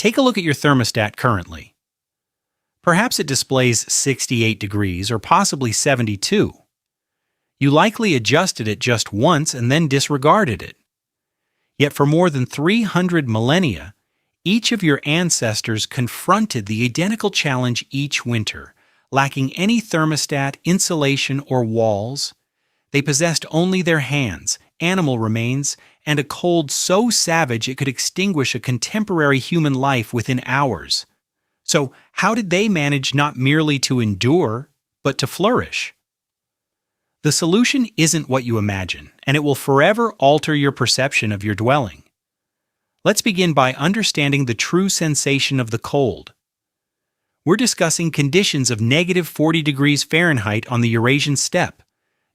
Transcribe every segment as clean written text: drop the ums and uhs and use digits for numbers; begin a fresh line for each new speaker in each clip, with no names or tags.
Take a look at your thermostat currently. Perhaps it displays 68 degrees or possibly 72. You likely adjusted it just once and then disregarded it. Yet for more than 300 millennia, each of your ancestors confronted the identical challenge each winter, lacking any thermostat, insulation, or walls. They possessed only their hands, animal remains, and a cold so savage it could extinguish a contemporary human life within hours. So, how did they manage not merely to endure, but to flourish? The solution isn't what you imagine, and it will forever alter your perception of your dwelling. Let's begin by understanding the true sensation of the cold. We're discussing conditions of negative 40 degrees Fahrenheit on the Eurasian steppe,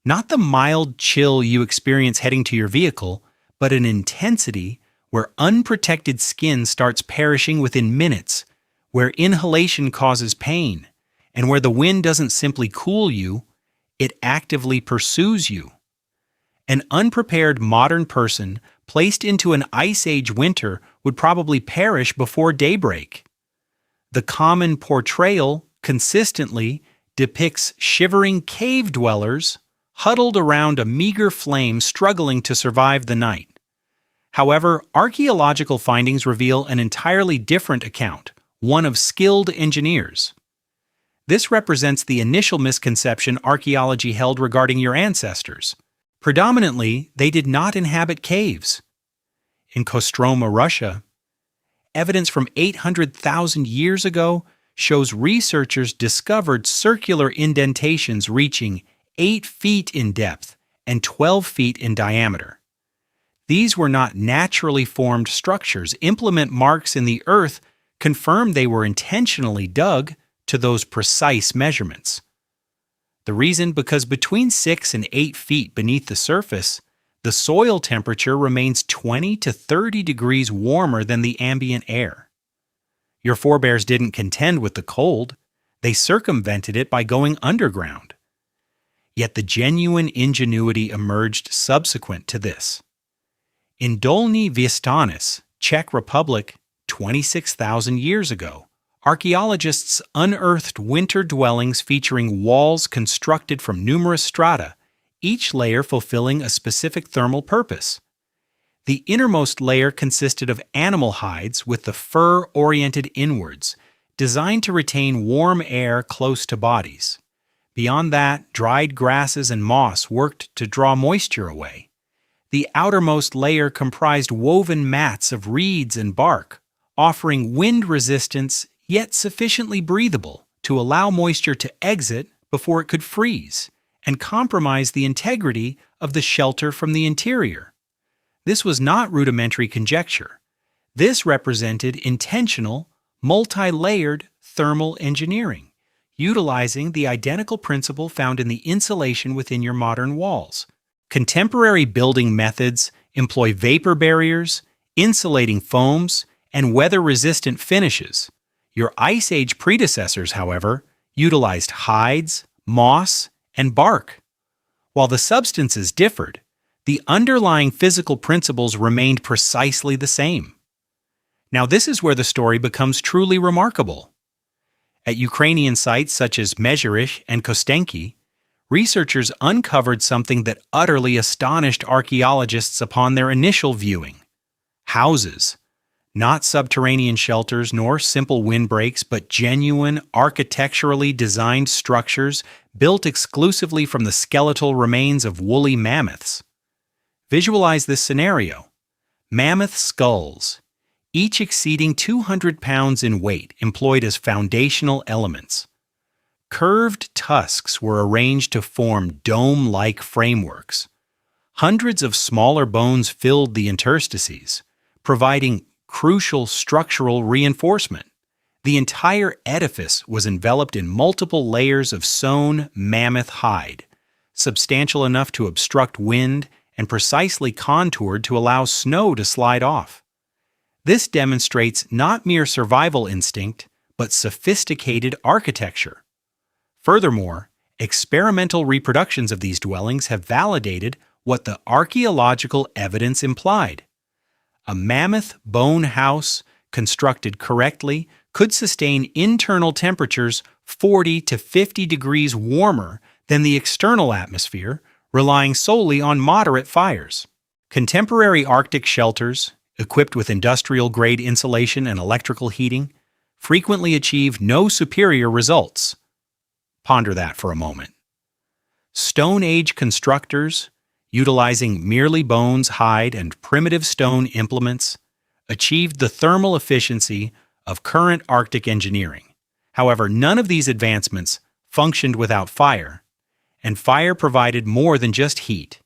not the mild chill you experience heading to your vehicle, but an intensity where unprotected skin starts perishing within minutes, where inhalation causes pain, and where the wind doesn't simply cool you, it actively pursues you. An unprepared modern person placed into an Ice Age winter would probably perish before daybreak. The common portrayal consistently depicts shivering cave dwellers huddled around a meager flame struggling to survive the night. However, archaeological findings reveal an entirely different account, one of skilled engineers. This represents the initial misconception archaeology held regarding your ancestors. Predominantly, they did not inhabit caves. In Kostroma, Russia, evidence from 800,000 years ago shows researchers discovered circular indentations reaching 8 feet in depth and 12 feet in diameter. These were not naturally formed structures. Implement marks in the earth confirm they were intentionally dug to those precise measurements. The reason? Because between 6 and 8 feet beneath the surface, the soil temperature remains 20 to 30 degrees warmer than the ambient air. Your forebears didn't contend with the cold, they circumvented it by going underground. Yet the genuine ingenuity emerged subsequent to this. In Dolní Věstonice, Czech Republic, 26,000 years ago, archaeologists unearthed winter dwellings featuring walls constructed from numerous strata, each layer fulfilling a specific thermal purpose. The innermost layer consisted of animal hides with the fur oriented inwards, designed to retain warm air close to bodies. Beyond that, dried grasses and moss worked to draw moisture away. The outermost layer comprised woven mats of reeds and bark, offering wind resistance yet sufficiently breathable to allow moisture to exit before it could freeze and compromise the integrity of the shelter from the interior. This was not rudimentary conjecture. This represented intentional, multi-layered thermal engineering, utilizing the identical principle found in the insulation within your modern walls. Contemporary building methods employ vapor barriers, insulating foams, and weather-resistant finishes. Your Ice Age predecessors, however, utilized hides, moss, and bark. While the substances differed, the underlying physical principles remained precisely the same. Now, this is where the story becomes truly remarkable. At Ukrainian sites such as Mezherish and Kostenki, researchers uncovered something that utterly astonished archaeologists upon their initial viewing. Houses, not subterranean shelters nor simple windbreaks, but genuine, architecturally designed structures built exclusively from the skeletal remains of woolly mammoths. Visualize this scenario. Mammoth skulls, each exceeding 200 pounds in weight, employed as foundational elements. Curved tusks were arranged to form dome-like frameworks. Hundreds of smaller bones filled the interstices, providing crucial structural reinforcement. The entire edifice was enveloped in multiple layers of sewn mammoth hide, substantial enough to obstruct wind and precisely contoured to allow snow to slide off. This demonstrates not mere survival instinct, but sophisticated architecture. Furthermore, experimental reproductions of these dwellings have validated what the archaeological evidence implied. A mammoth bone house constructed correctly, could sustain internal temperatures 40 to 50 degrees warmer than the external atmosphere, relying solely on moderate fires. Contemporary Arctic shelters, equipped with industrial-grade insulation and electrical heating, frequently achieve no superior results. Ponder that for a moment. Stone Age constructors, utilizing merely bones, hide, and primitive stone implements, achieved the thermal efficiency of current Arctic engineering. However, none of these advancements functioned without fire, and fire provided more than just heat.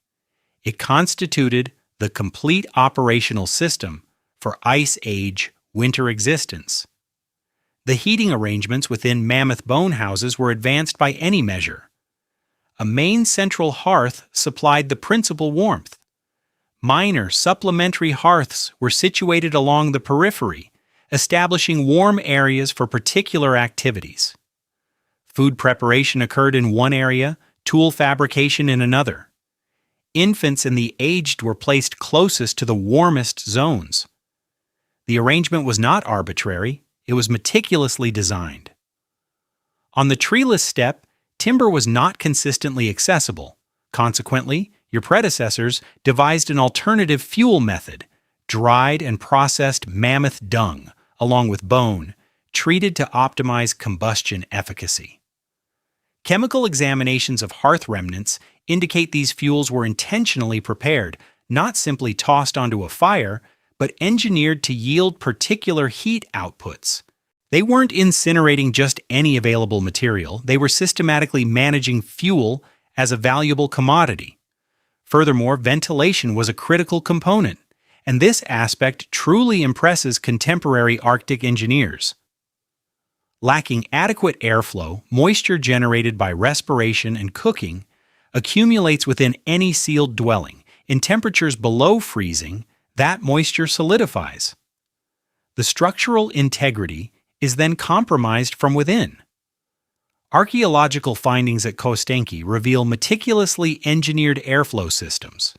It constituted the complete operational system for Ice Age winter existence. The heating arrangements within mammoth bone houses were advanced by any measure. A main central hearth supplied the principal warmth. Minor supplementary hearths were situated along the periphery, establishing warm areas for particular activities. Food preparation occurred in one area, tool fabrication in another. Infants and the aged were placed closest to the warmest zones. The arrangement was not arbitrary, it was meticulously designed. On the treeless steppe, timber was not consistently accessible. Consequently, your predecessors devised an alternative fuel method, dried and processed mammoth dung, along with bone, treated to optimize combustion efficacy. Chemical examinations of hearth remnants indicate these fuels were intentionally prepared, not simply tossed onto a fire, but engineered to yield particular heat outputs. They weren't incinerating just any available material, they were systematically managing fuel as a valuable commodity. Furthermore, ventilation was a critical component, and this aspect truly impresses contemporary Arctic engineers. Lacking adequate airflow, moisture generated by respiration and cooking accumulates within any sealed dwelling. In temperatures below freezing, that moisture solidifies. The structural integrity is then compromised from within. Archaeological findings at Kostenki reveal meticulously engineered airflow systems.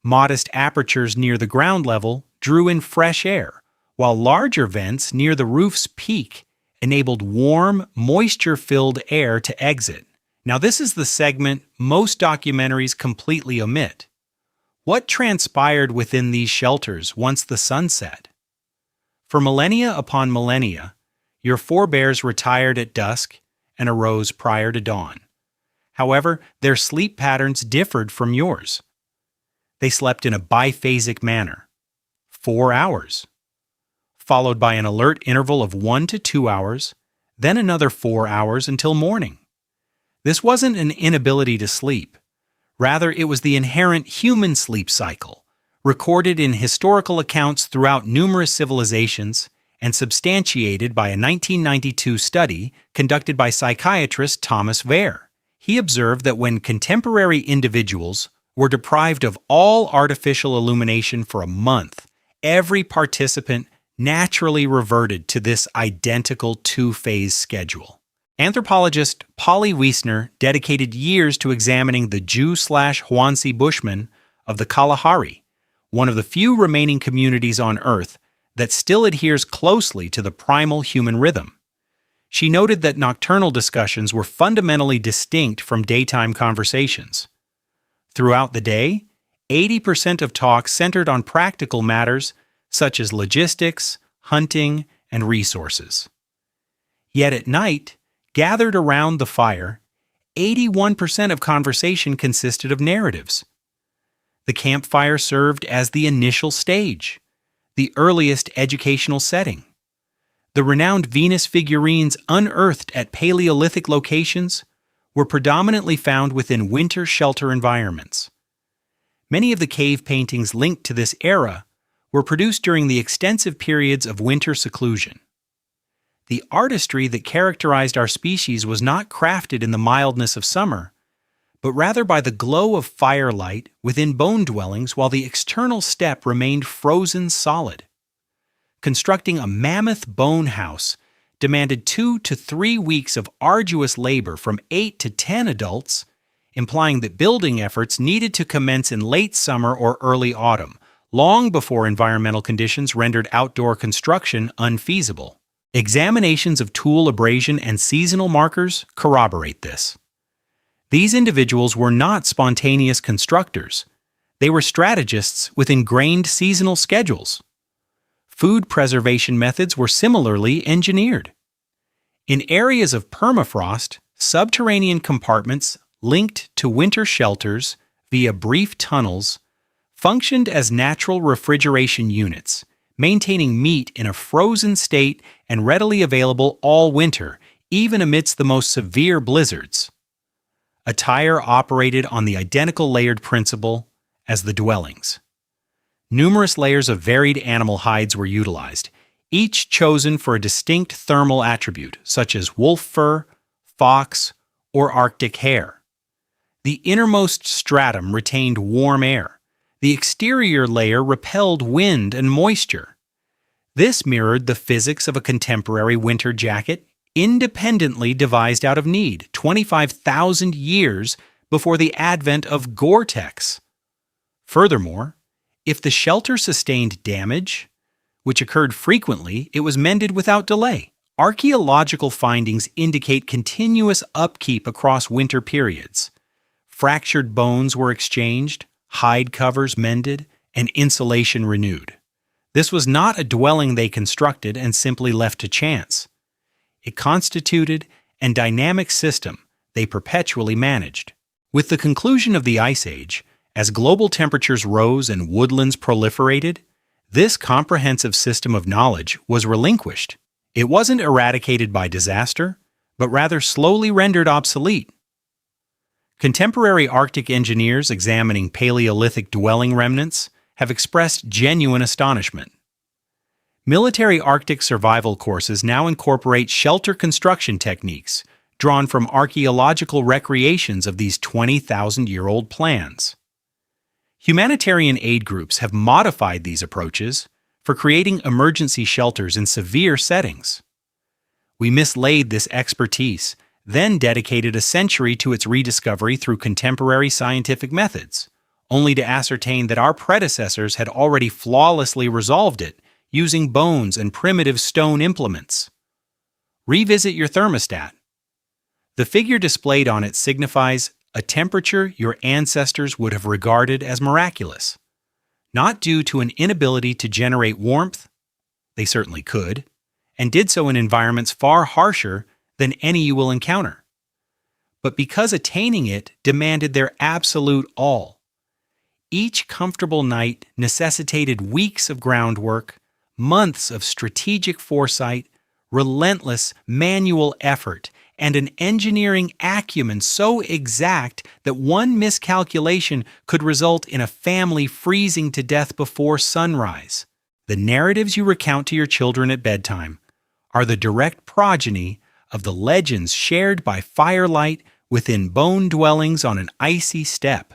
Modest apertures near the ground level drew in fresh air, while larger vents near the roof's peak enabled warm, moisture-filled air to exit. Now, this is the segment most documentaries completely omit. What transpired within these shelters once the sun set? For millennia upon millennia, your forebears retired at dusk and arose prior to dawn. However, their sleep patterns differed from yours. They slept in a biphasic manner, 4 hours, followed by an alert interval of 1 to 2 hours, then another 4 hours until morning. This wasn't an inability to sleep. Rather, it was the inherent human sleep cycle, recorded in historical accounts throughout numerous civilizations and substantiated by a 1992 study conducted by psychiatrist Thomas Wehr. He observed that when contemporary individuals were deprived of all artificial illumination for a month, every participant naturally reverted to this identical two-phase schedule. Anthropologist Polly Wiesner dedicated years to examining the Jew/Hwansi Bushmen of the Kalahari, one of the few remaining communities on Earth that still adheres closely to the primal human rhythm. She noted that nocturnal discussions were fundamentally distinct from daytime conversations. Throughout the day, 80% of talk centered on practical matters such as logistics, hunting, and resources. Yet at night, gathered around the fire, 81% of conversation consisted of narratives. The campfire served as the initial stage, the earliest educational setting. The renowned Venus figurines unearthed at Paleolithic locations were predominantly found within winter shelter environments. Many of the cave paintings linked to this era were produced during the extensive periods of winter seclusion. The artistry that characterized our species was not crafted in the mildness of summer, but rather by the glow of firelight within bone dwellings while the external steppe remained frozen solid. Constructing a mammoth bone house demanded 2 to 3 weeks of arduous labor from 8 to 10 adults, implying that building efforts needed to commence in late summer or early autumn, long before environmental conditions rendered outdoor construction unfeasible. Examinations of tool abrasion and seasonal markers corroborate this. These individuals were not spontaneous constructors. They were strategists with ingrained seasonal schedules. Food preservation methods were similarly engineered. In areas of permafrost, subterranean compartments linked to winter shelters via brief tunnels functioned as natural refrigeration units, maintaining meat in a frozen state and readily available all winter, even amidst the most severe blizzards. Attire operated on the identical layered principle as the dwellings. Numerous layers of varied animal hides were utilized, each chosen for a distinct thermal attribute, such as wolf fur, fox, or Arctic hare. The innermost stratum retained warm air. The exterior layer repelled wind and moisture. This mirrored the physics of a contemporary winter jacket, independently devised out of need 25,000 years before the advent of Gore-Tex. Furthermore, if the shelter sustained damage, which occurred frequently, it was mended without delay. Archaeological findings indicate continuous upkeep across winter periods. Fractured bones were exchanged, hide covers mended, and insulation renewed. This was not a dwelling they constructed and simply left to chance. It constituted a dynamic system they perpetually managed. With the conclusion of the Ice Age, as global temperatures rose and woodlands proliferated, this comprehensive system of knowledge was relinquished. It wasn't eradicated by disaster, but rather slowly rendered obsolete. Contemporary Arctic engineers examining Paleolithic dwelling remnants have expressed genuine astonishment. Military Arctic survival courses now incorporate shelter construction techniques drawn from archaeological recreations of these 20,000-year-old plans. Humanitarian aid groups have modified these approaches for creating emergency shelters in severe settings. We mislaid this expertise, then dedicated a century to its rediscovery through contemporary scientific methods, only to ascertain that our predecessors had already flawlessly resolved it using bones and primitive stone implements. Revisit your thermostat. The figure displayed on it signifies a temperature your ancestors would have regarded as miraculous, not due to an inability to generate warmth, they certainly could, and did so in environments far harsher than any you will encounter, but because attaining it demanded their absolute all. Each comfortable night necessitated weeks of groundwork, months of strategic foresight, relentless manual effort, and an engineering acumen so exact that one miscalculation could result in a family freezing to death before sunrise. The narratives you recount to your children at bedtime are the direct progeny of the legends shared by firelight within bone dwellings on an icy steppe.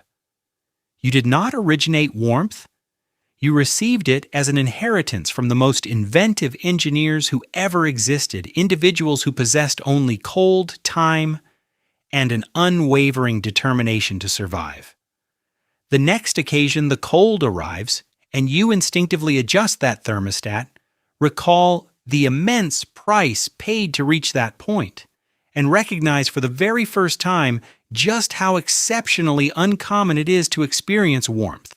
You did not originate warmth. You received it as an inheritance from the most inventive engineers who ever existed, individuals who possessed only cold, time, and an unwavering determination to survive. The next occasion the cold arrives, and you instinctively adjust that thermostat, recall the immense price paid to reach that point, and recognize for the very first time just how exceptionally uncommon it is to experience warmth.